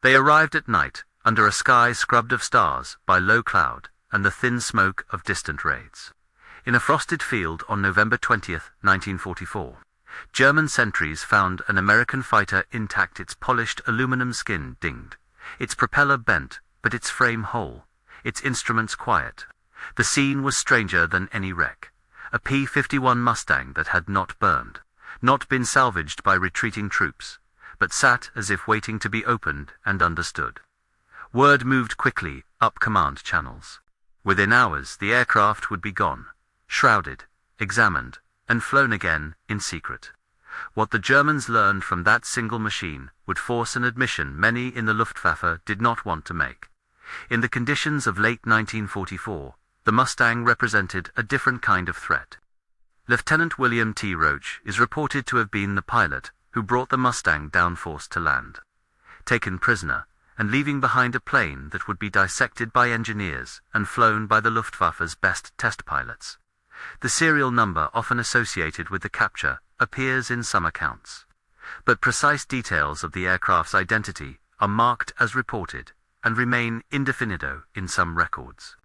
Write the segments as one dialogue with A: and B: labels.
A: They arrived at night, under a sky scrubbed of stars by low cloud and the thin smoke of distant raids. In a frosted field on November 20th, 1944, German sentries found an American fighter intact, its polished aluminum skin dinged, its propeller bent, but its frame whole, its instruments quiet. The scene was stranger than any wreck. A P-51 Mustang that had not burned, not been salvaged by retreating troops, but sat as if waiting to be opened and understood. Word moved quickly up command channels. Within hours the aircraft would be gone, shrouded, examined, and flown again in secret. What the Germans learned from that single machine would force an admission many in the Luftwaffe did not want to make. In the conditions of late 1944, the Mustang represented a different kind of threat. Lieutenant William T. Roach is reported to have been the pilot who brought the Mustang down forced to land. Taken prisoner, and leaving behind a plane that would be dissected by engineers and flown by the Luftwaffe's best test pilots. The serial number often associated with the capture appears in some accounts, but precise details of the aircraft's identity are marked as reported and remain indefinido in some records.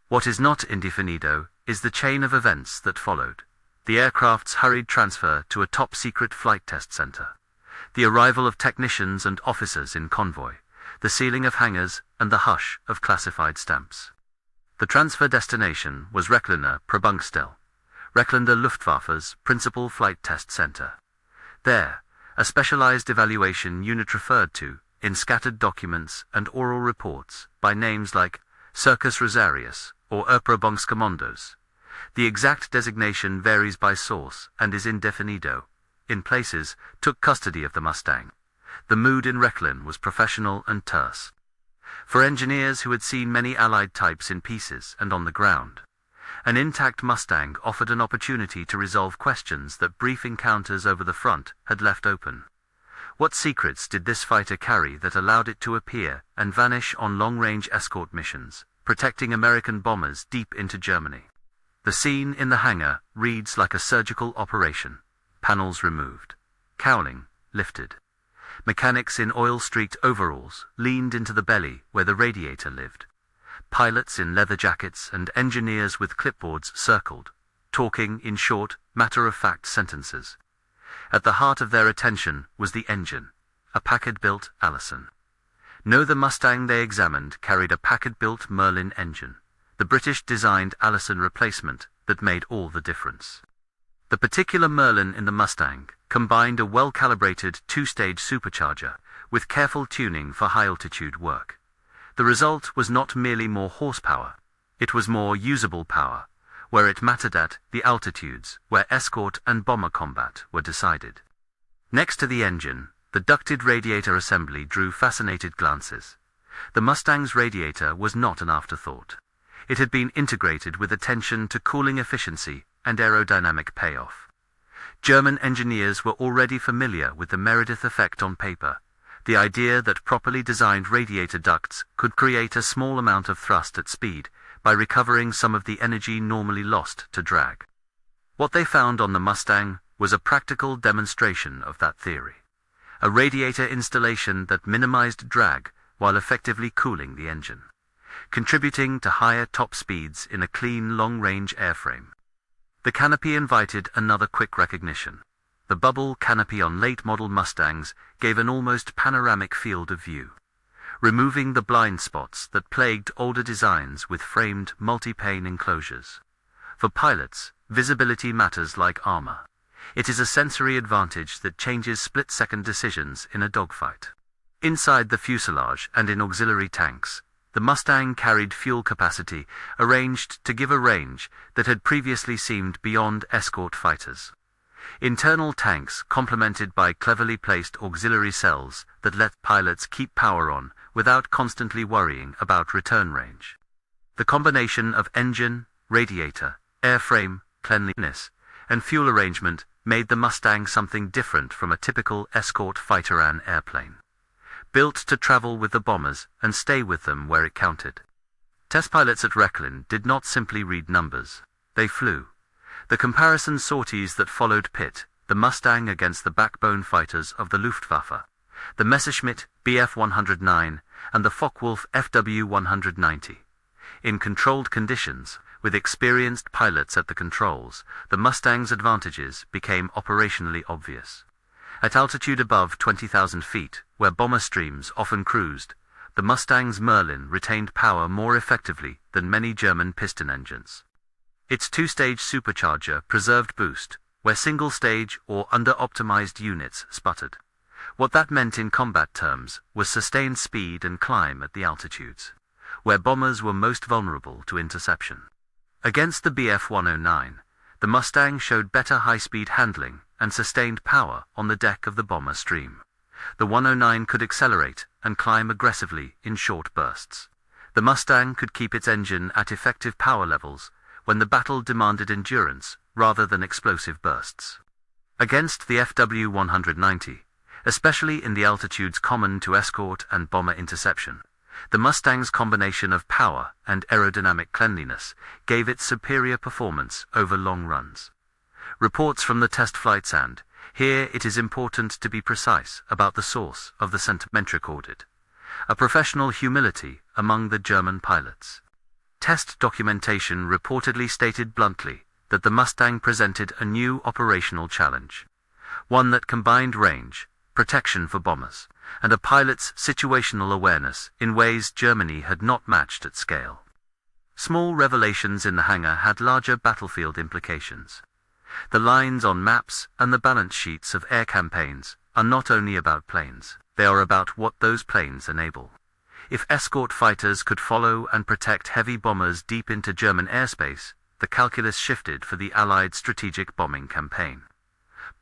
A: What is not indefinido is the chain of events that followed: the aircraft's hurried transfer to a top-secret flight test center, the arrival of technicians and officers in convoy, the sealing of hangars, and the hush of classified stamps. The transfer destination was Recklinger Probungsstelle, Recklinger Luftwaffe's principal flight test center. There, a specialized evaluation unit referred to, in scattered documents and oral reports, by names like Circus Rosarius or Erprobungskommandos. The exact designation varies by source and is indefinido. In places, took custody of the Mustang. The mood in Rechlin was professional and terse. For engineers who had seen many Allied types in pieces and on the ground, an intact Mustang offered an opportunity to resolve questions that brief encounters over the front had left open. What secrets did this fighter carry that allowed it to appear and vanish on long-range escort missions, protecting American bombers deep into Germany? The scene in the hangar reads like a surgical operation. Panels removed. Cowling lifted. Mechanics in oil-streaked overalls leaned into the belly where the radiator lived. Pilots in leather jackets and engineers with clipboards circled, talking in short, matter-of-fact sentences. At the heart of their attention was the engine, a Packard-built Allison. No, the Mustang they examined carried a Packard-built Merlin engine, the British-designed Allison replacement that made all the difference. The particular Merlin in the Mustang combined a well-calibrated two-stage supercharger with careful tuning for high-altitude work. The result was not merely more horsepower, it was more usable power, where it mattered at the altitudes where escort and bomber combat were decided. Next to the engine, the ducted radiator assembly drew fascinated glances. The Mustang's radiator was not an afterthought. It had been integrated with attention to cooling efficiency and aerodynamic payoff. German engineers were already familiar with the Meredith effect on paper, the idea that properly designed radiator ducts could create a small amount of thrust at speed by recovering some of the energy normally lost to drag. What they found on the Mustang was a practical demonstration of that theory. A radiator installation that minimized drag while effectively cooling the engine, contributing to higher top speeds in a clean long-range airframe. The canopy invited another quick recognition. The bubble canopy on late-model Mustangs gave an almost panoramic field of view, removing the blind spots that plagued older designs with framed multi-pane enclosures. For pilots, visibility matters like armor. It is a sensory advantage that changes split-second decisions in a dogfight. Inside the fuselage and in auxiliary tanks, the Mustang carried fuel capacity arranged to give a range that had previously seemed beyond escort fighters. Internal tanks complemented by cleverly placed auxiliary cells that let pilots keep power on without constantly worrying about return range. The combination of engine, radiator, airframe, cleanliness, and fuel arrangement made the Mustang something different from a typical escort fighter-an airplane, built to travel with the bombers and stay with them where it counted. Test pilots at Rechlin did not simply read numbers, they flew. The comparison sorties that followed pit the Mustang against the backbone fighters of the Luftwaffe, the Messerschmitt Bf-109, and the Focke-Wulf FW-190. In controlled conditions, with experienced pilots at the controls, the Mustang's advantages became operationally obvious. At altitude above 20,000 feet, where bomber streams often cruised, the Mustang's Merlin retained power more effectively than many German piston engines. Its two-stage supercharger preserved boost, where single-stage or under-optimized units sputtered. What that meant in combat terms was sustained speed and climb at the altitudes, where bombers were most vulnerable to interception. Against the Bf-109, the Mustang showed better high-speed handling and sustained power on the deck of the bomber stream. The 109 could accelerate and climb aggressively in short bursts. The Mustang could keep its engine at effective power levels when the battle demanded endurance rather than explosive bursts. Against the FW-190, especially in the altitudes common to escort and bomber interception, the Mustang's combination of power and aerodynamic cleanliness gave it superior performance over long runs. Reports from the test flights and, here it is important to be precise about the source of the sentiment recorded, a professional humility among the German pilots. Test documentation reportedly stated bluntly that the Mustang presented a new operational challenge, one that combined range, protection for bombers, and a pilot's situational awareness in ways Germany had not matched at scale. Small revelations in the hangar had larger battlefield implications. The lines on maps and the balance sheets of air campaigns are not only about planes, they are about what those planes enable. If escort fighters could follow and protect heavy bombers deep into German airspace, the calculus shifted for the Allied strategic bombing campaign.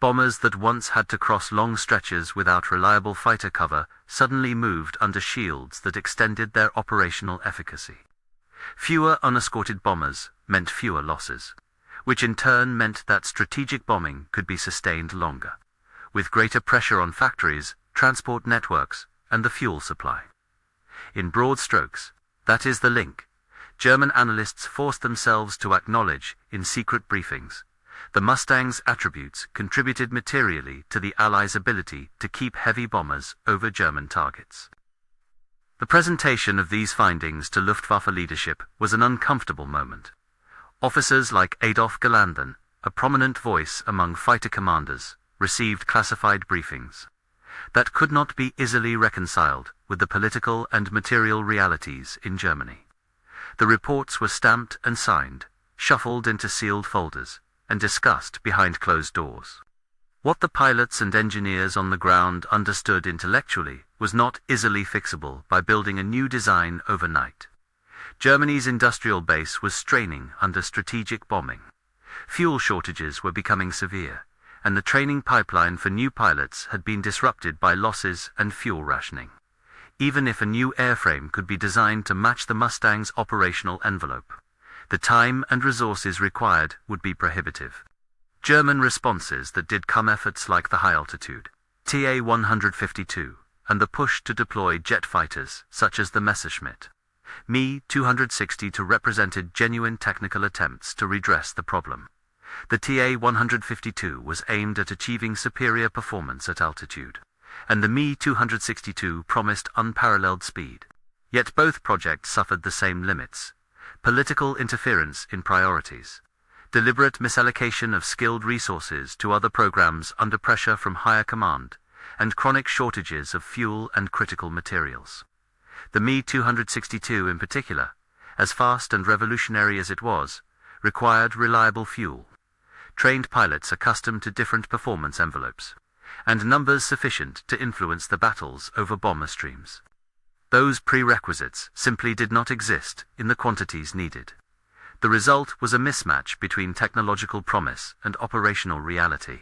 A: Bombers that once had to cross long stretches without reliable fighter cover suddenly moved under shields that extended their operational efficacy. Fewer unescorted bombers meant fewer losses, which in turn meant that strategic bombing could be sustained longer, with greater pressure on factories, transport networks, and the fuel supply. In broad strokes, that is the link German analysts forced themselves to acknowledge in secret briefings. The Mustang's attributes contributed materially to the Allies' ability to keep heavy bombers over German targets. The presentation of these findings to Luftwaffe leadership was an uncomfortable moment. Officers like Adolf Galanden, a prominent voice among fighter commanders, received classified briefings that could not be easily reconciled with the political and material realities in Germany. The reports were stamped and signed, shuffled into sealed folders, and discussed behind closed doors. What the pilots and engineers on the ground understood intellectually was not easily fixable by building a new design overnight. Germany's industrial base was straining under strategic bombing. Fuel shortages were becoming severe, and the training pipeline for new pilots had been disrupted by losses and fuel rationing. Even if a new airframe could be designed to match the Mustang's operational envelope, the time and resources required would be prohibitive. German responses that did come efforts like the high-altitude TA-152 and the push to deploy jet fighters such as the Messerschmitt Me-260 represented genuine technical attempts to redress the problem. The TA-152 was aimed at achieving superior performance at altitude, and the Me-262 promised unparalleled speed. Yet both projects suffered the same limits: political interference in priorities, deliberate misallocation of skilled resources to other programs under pressure from higher command, and chronic shortages of fuel and critical materials. The Me-262 in particular, as fast and revolutionary as it was, required reliable fuel, trained pilots accustomed to different performance envelopes, and numbers sufficient to influence the battles over bomber streams. Those prerequisites simply did not exist in the quantities needed. The result was a mismatch between technological promise and operational reality.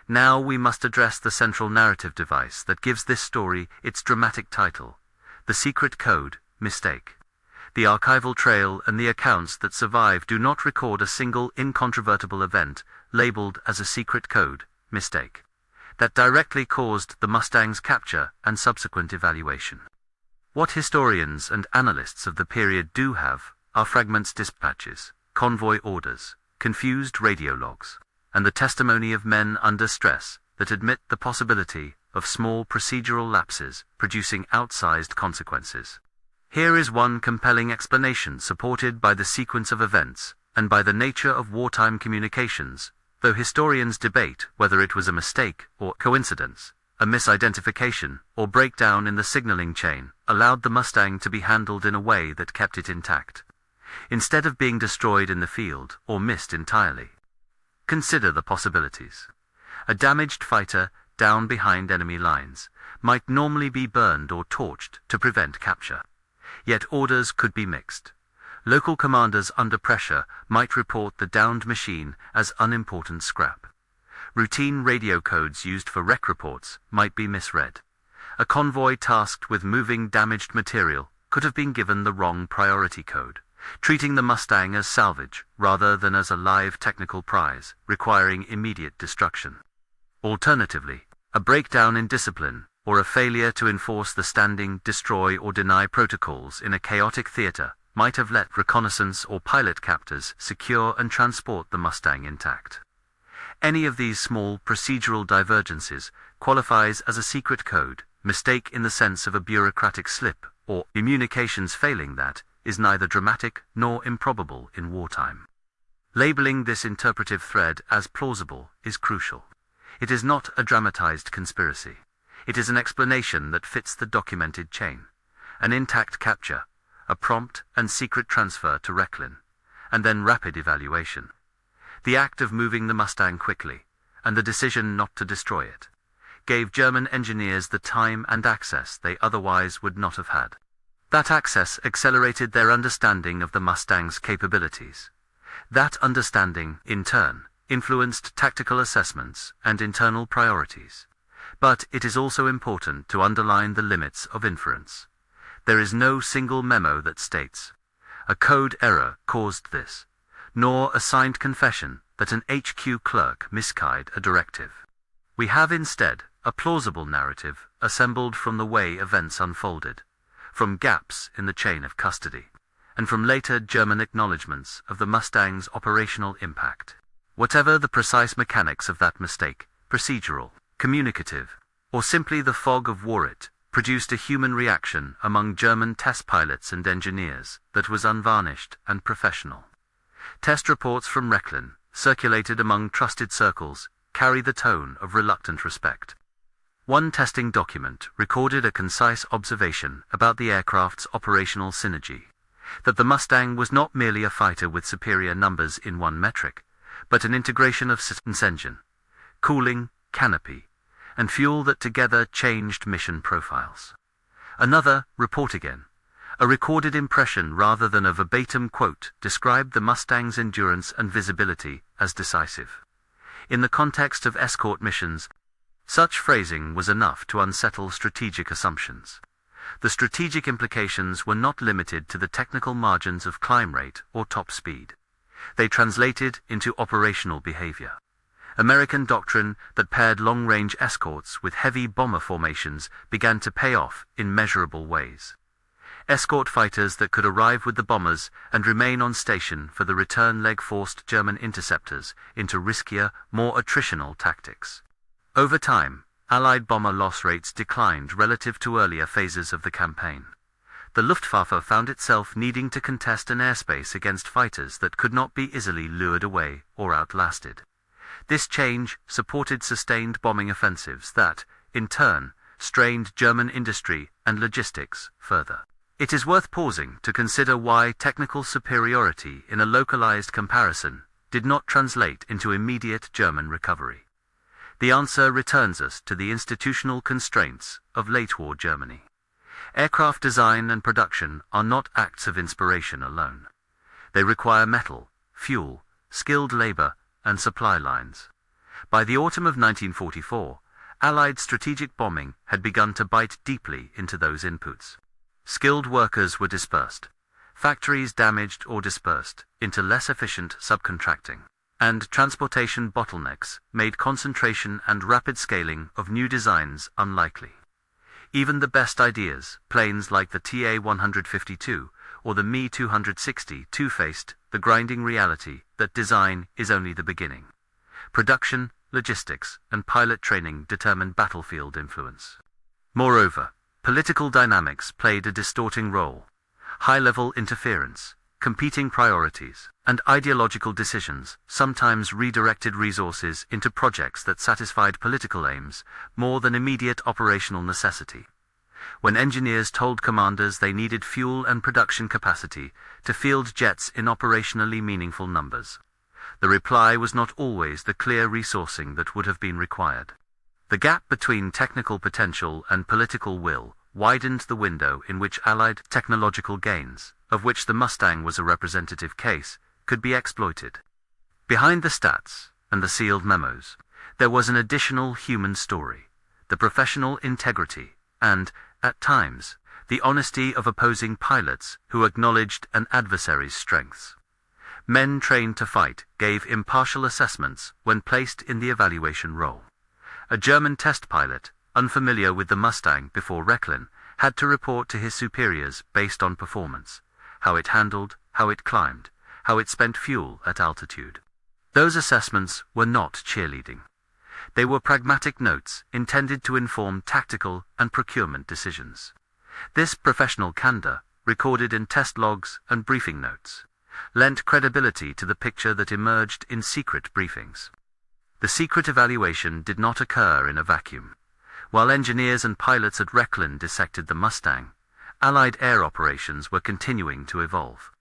A: Now we must address the central narrative device that gives this story its dramatic title: the secret code, mistake. The archival trail and the accounts that survive do not record a single incontrovertible event labeled as a secret code, mistake, that directly caused the Mustang's capture and subsequent evaluation. What historians and analysts of the period do have are fragments dispatches, convoy orders, confused radio logs, and the testimony of men under stress that admit the possibility of small procedural lapses, producing outsized consequences. Here is one compelling explanation supported by the sequence of events, and by the nature of wartime communications, though historians debate whether it was a mistake or coincidence. A misidentification or breakdown in the signaling chain allowed the Mustang to be handled in a way that kept it intact, instead of being destroyed in the field or missed entirely. Consider the possibilities. A damaged fighter down behind enemy lines might normally be burned or torched to prevent capture. Yet orders could be mixed. Local commanders under pressure might report the downed machine as unimportant scrap. Routine radio codes used for wreck reports might be misread. A convoy tasked with moving damaged material could have been given the wrong priority code, treating the Mustang as salvage rather than as a live technical prize, requiring immediate destruction. Alternatively, a breakdown in discipline or a failure to enforce the standing, destroy or deny protocols in a chaotic theater might have let reconnaissance or pilot captors secure and transport the Mustang intact. Any of these small procedural divergences qualifies as a secret code, mistake in the sense of a bureaucratic slip, or communications failing that is neither dramatic nor improbable in wartime. Labeling this interpretive thread as plausible is crucial. It is not a dramatized conspiracy. It is an explanation that fits the documented chain. An intact capture, a prompt and secret transfer to Rechlin, and then rapid evaluation. The act of moving the Mustang quickly, and the decision not to destroy it, gave German engineers the time and access they otherwise would not have had. That access accelerated their understanding of the Mustang's capabilities. That understanding, in turn, influenced tactical assessments and internal priorities. But it is also important to underline the limits of inference. There is no single memo that states, "A code error caused this," nor a signed confession that an HQ clerk misguided a directive. We have instead a plausible narrative assembled from the way events unfolded, from gaps in the chain of custody, and from later German acknowledgments of the Mustang's operational impact. Whatever the precise mechanics of that mistake, procedural, communicative, or simply the fog of war, it produced a human reaction among German test pilots and engineers that was unvarnished and professional. Test reports from Rechlin, circulated among trusted circles, carry the tone of reluctant respect. One testing document recorded a concise observation about the aircraft's operational synergy, that the Mustang was not merely a fighter with superior numbers in one metric, but an integration of systems, engine, cooling, canopy, and fuel that together changed mission profiles. Another report, again, a recorded impression rather than a verbatim quote, described the Mustang's endurance and visibility as decisive. In the context of escort missions, such phrasing was enough to unsettle strategic assumptions. The strategic implications were not limited to the technical margins of climb rate or top speed. They translated into operational behavior. American doctrine that paired long-range escorts with heavy bomber formations began to pay off in measurable ways. Escort fighters that could arrive with the bombers and remain on station for the return leg forced German interceptors into riskier, more attritional tactics. Over time, Allied bomber loss rates declined relative to earlier phases of the campaign. The Luftwaffe found itself needing to contest an airspace against fighters that could not be easily lured away or outlasted. This change supported sustained bombing offensives that, in turn, strained German industry and logistics further. It is worth pausing to consider why technical superiority in a localized comparison did not translate into immediate German recovery. The answer returns us to the institutional constraints of late-war Germany. Aircraft design and production are not acts of inspiration alone. They require metal, fuel, skilled labor, and supply lines. By the autumn of 1944, Allied strategic bombing had begun to bite deeply into those inputs. Skilled workers were dispersed, factories damaged or dispersed into less efficient subcontracting, and transportation bottlenecks made concentration and rapid scaling of new designs unlikely. Even the best ideas, planes like the TA-152 or the Me-260, faced the grinding reality that design is only the beginning. Production, logistics, and pilot training determined battlefield influence. Moreover, political dynamics played a distorting role. High-level interference, competing priorities, and ideological decisions sometimes redirected resources into projects that satisfied political aims more than immediate operational necessity. When engineers told commanders they needed fuel and production capacity to field jets in operationally meaningful numbers, the reply was not always the clear resourcing that would have been required. The gap between technical potential and political will widened the window in which Allied technological gains, of which the Mustang was a representative case, could be exploited. Behind the stats and the sealed memos, there was an additional human story, the professional integrity and, at times, the honesty of opposing pilots who acknowledged an adversary's strengths. Men trained to fight gave impartial assessments when placed in the evaluation role. A German test pilot, unfamiliar with the Mustang before Rechlin, had to report to his superiors based on performance, how it handled, how it climbed, how it spent fuel at altitude. Those assessments were not cheerleading. They were pragmatic notes intended to inform tactical and procurement decisions. This professional candor, recorded in test logs and briefing notes, lent credibility to the picture that emerged in secret briefings. The secret evaluation did not occur in a vacuum. While engineers and pilots at Rechlin dissected the Mustang, Allied air operations were continuing to evolve.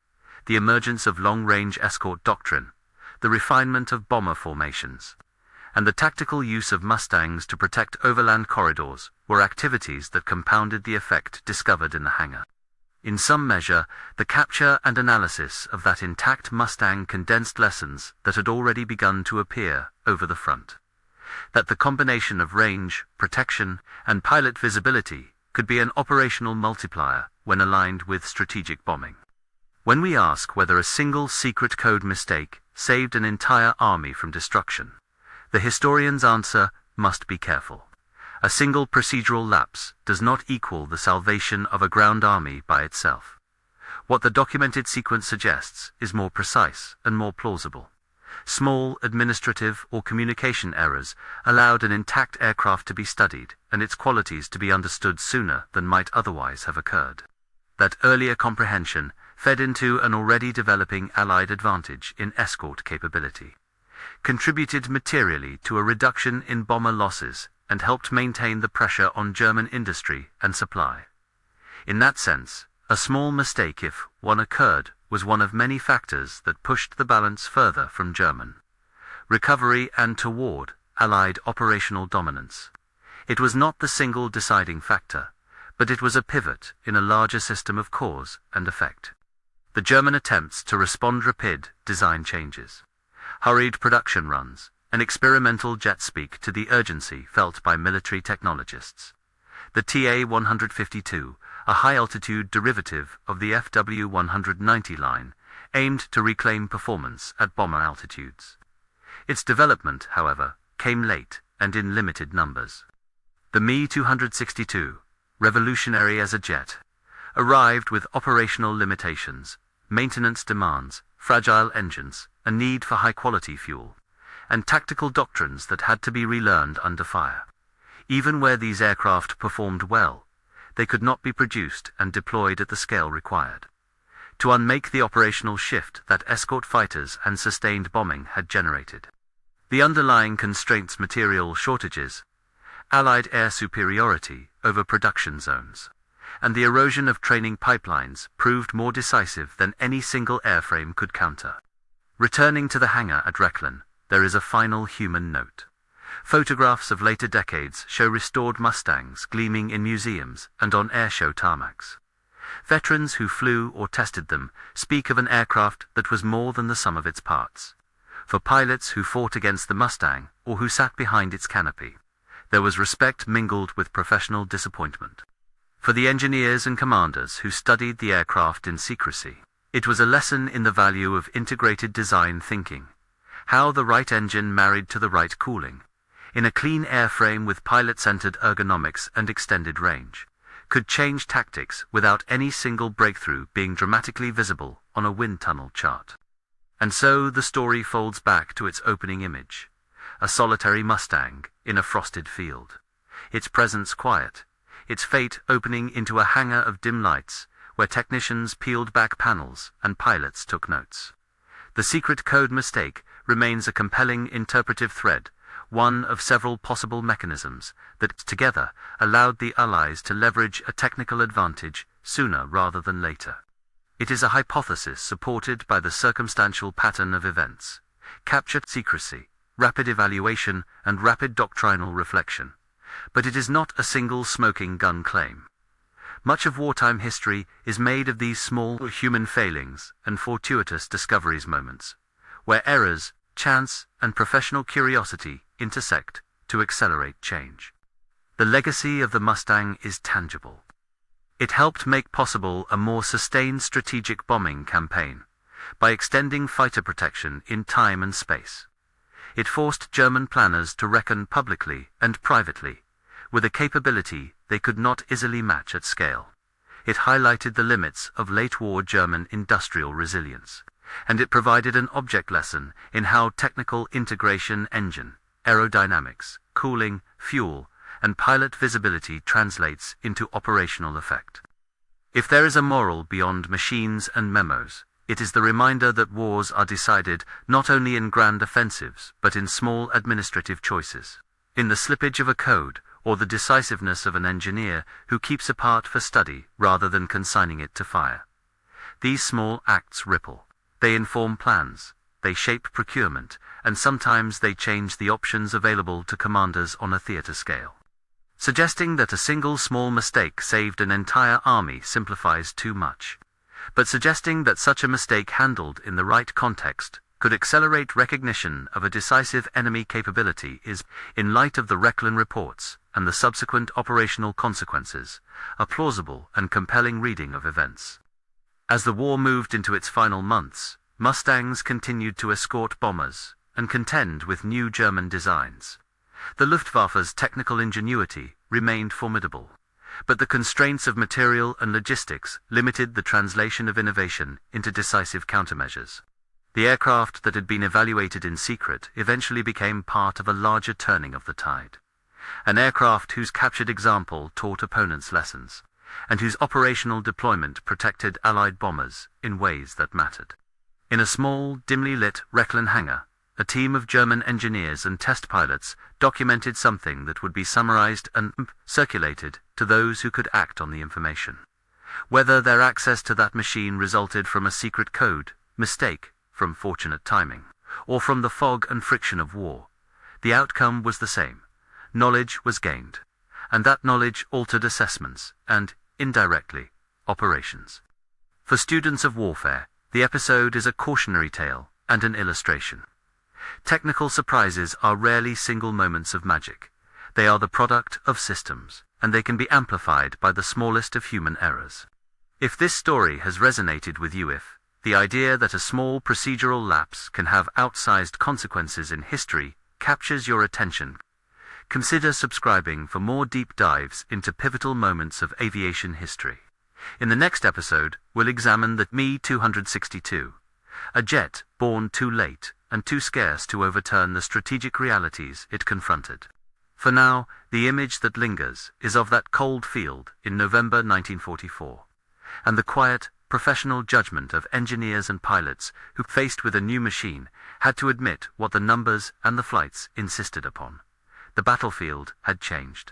A: The emergence of long-range escort doctrine, the refinement of bomber formations, and the tactical use of Mustangs to protect overland corridors were activities that compounded the effect discovered in the hangar. In some measure, the capture and analysis of that intact Mustang condensed lessons that had already begun to appear over the front. That the combination of range, protection, and pilot visibility could be an operational multiplier when aligned with strategic bombing. When we ask whether a single secret code mistake saved an entire army from destruction, the historian's answer must be careful. A single procedural lapse does not equal the salvation of a ground army by itself. What the documented sequence suggests is more precise and more plausible. Small administrative or communication errors allowed an intact aircraft to be studied and its qualities to be understood sooner than might otherwise have occurred. That earlier comprehension fed into an already developing Allied advantage in escort capability, contributed materially to a reduction in bomber losses, and helped maintain the pressure on German industry and supply. In that sense, a small mistake, if one occurred, was one of many factors that pushed the balance further from German recovery and toward Allied operational dominance. It was not the single deciding factor, but it was a pivot in a larger system of cause and effect. The German attempts to respond rapid design changes, hurried production runs, and experimental jet speak to the urgency felt by military technologists. The TA-152, a high-altitude derivative of the FW-190 line, aimed to reclaim performance at bomber altitudes. Its development, however, came late and in limited numbers. The Me-262, revolutionary as a jet, arrived with operational limitations, maintenance demands, fragile engines, a need for high-quality fuel, and tactical doctrines that had to be relearned under fire. Even where these aircraft performed well, they could not be produced and deployed at the scale required to unmake the operational shift that escort fighters and sustained bombing had generated. The underlying constraints, material shortages, Allied air superiority over production zones, and the erosion of training pipelines proved more decisive than any single airframe could counter. Returning to the hangar at Rechlin, there is a final human note. Photographs of later decades show restored Mustangs gleaming in museums and on airshow tarmacs. Veterans who flew or tested them speak of an aircraft that was more than the sum of its parts. For pilots who fought against the Mustang or who sat behind its canopy, there was respect mingled with professional disappointment. For the engineers and commanders who studied the aircraft in secrecy, it was a lesson in the value of integrated design thinking, how the right engine married to the right cooling, in a clean airframe with pilot-centered ergonomics and extended range, could change tactics without any single breakthrough being dramatically visible on a wind tunnel chart. And so the story folds back to its opening image, a solitary Mustang in a frosted field. Its presence quiet, its fate opening into a hangar of dim lights, where technicians peeled back panels and pilots took notes. The secret code mistake remains a compelling interpretive thread, one of several possible mechanisms that together allowed the Allies to leverage a technical advantage sooner rather than later. It is a hypothesis supported by the circumstantial pattern of events: captured secrecy, rapid evaluation, and rapid doctrinal reflection. But it is not a single smoking gun claim. Much of wartime history is made of these small human failings and fortuitous discoveries moments, where errors, chance, and professional curiosity intersect to accelerate change. The legacy of the Mustang is tangible. It helped make possible a more sustained strategic bombing campaign by extending fighter protection in time and space. It forced German planners to reckon publicly and privately with a capability they could not easily match at scale. It highlighted the limits of late-war German industrial resilience, and it provided an object lesson in how technical integration, engine, aerodynamics, cooling, fuel, and pilot visibility translates into operational effect. If there is a moral beyond machines and memos, it is the reminder that wars are decided not only in grand offensives but in small administrative choices, in the slippage of a code or the decisiveness of an engineer who keeps a part for study rather than consigning it to fire. These small acts ripple. They inform plans, they shape procurement, and sometimes they change the options available to commanders on a theater scale. Suggesting that a single small mistake saved an entire army simplifies too much. But suggesting that such a mistake handled in the right context could accelerate recognition of a decisive enemy capability is, in light of the Rechlin reports and the subsequent operational consequences, a plausible and compelling reading of events. As the war moved into its final months, Mustangs continued to escort bombers and contend with new German designs. The Luftwaffe's technical ingenuity remained formidable, but the constraints of material and logistics limited the translation of innovation into decisive countermeasures. The aircraft that had been evaluated in secret eventually became part of a larger turning of the tide. An aircraft whose captured example taught opponents lessons, and whose operational deployment protected Allied bombers in ways that mattered. In a small, dimly lit Rechlin hangar, a team of German engineers and test pilots documented something that would be summarized and circulated to those who could act on the information. Whether their access to that machine resulted from a secret code, mistake, from fortunate timing, or from the fog and friction of war, the outcome was the same. Knowledge was gained, and that knowledge altered assessments and, indirectly, operations. For students of warfare, the episode is a cautionary tale and an illustration. Technical surprises are rarely single moments of magic. They are the product of systems, and they can be amplified by the smallest of human errors. If this story has resonated with you, if the idea that a small procedural lapse can have outsized consequences in history captures your attention, consider subscribing for more deep dives into pivotal moments of aviation history. In the next episode, we'll examine the Me-262, a jet born too late and too scarce to overturn the strategic realities it confronted. For now, the image that lingers is of that cold field in November 1944, and the quiet, professional judgment of engineers and pilots who, faced with a new machine, had to admit what the numbers and the flights insisted upon. The battlefield had changed.